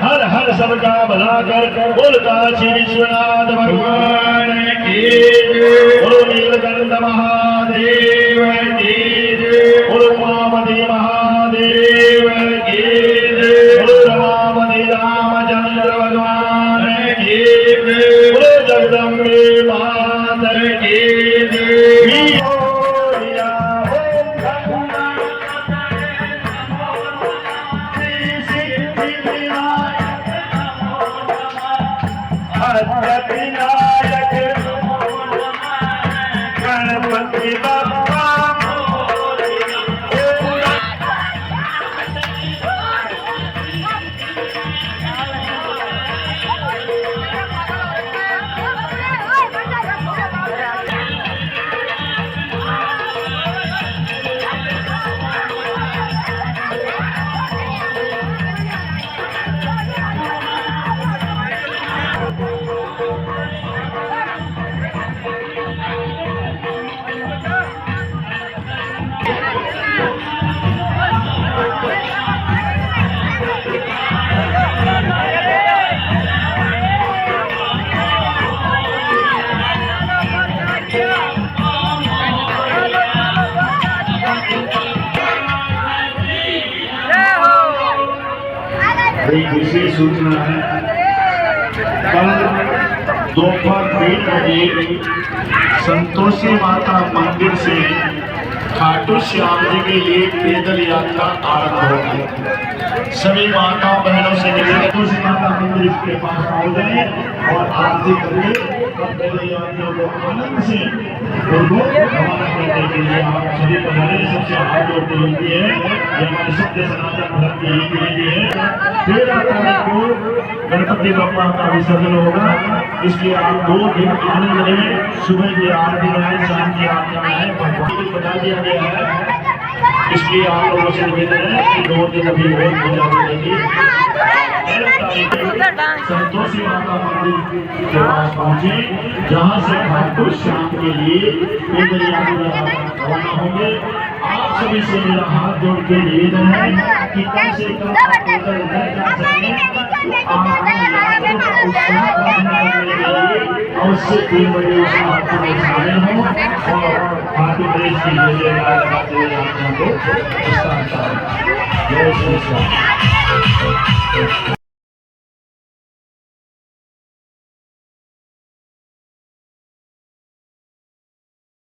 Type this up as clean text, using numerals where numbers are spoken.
हर हर सबका भला कर बोल काशी विश्वनाथ भगवान की बोलो नीलकंठ महादेव की बोलो उमापति महादेव की बोलो रमापति रामचंद्र भगवान की बोलो जगदम्बे माता की विनायक गणपति बप्पा एक विशेष सूचना है। कल दोपहर 3 बजे संतोषी माता मंदिर से खाटू श्याम जी के लिए पैदल यात्रा आरंभ होगी। सभी माताओं बहनों से निवेदन संतोषी माता मंदिर के पास आओ जाए और आरती करिए। पैदल यात्रा को आनंद से रवाना करने के लिए आप सभी पधारे। सबसे हाथ जोड़ते विनती है, ये हमारे सत्य सनातन धर्म की रीति है। 13 तारीख को गणपति बप्पा का विसर्जन होगा, इसलिए आप 2 दिन आनंद लें। सुबह की आरती में, शाम की आरती में भगवान को बता दिया गया है, इसलिए आप लोगों से निवेदन है कि 2 दिन अभी और पूजा चलेगी। संतोषी माता मंदिर के पास पहुंचे, जहां से खाटू श्याम के लिए पैदल यात्रा रवाना होंगे। आप सभी से मेरा हाथ जोड़ के निवेदन है कि कम से कम अवश्य 3 बजे उस यात्रा में शामिल हों और खाटू देश की जय लगाते हुए यात्रा को स्टार्ट करें। जय श्री श्याम।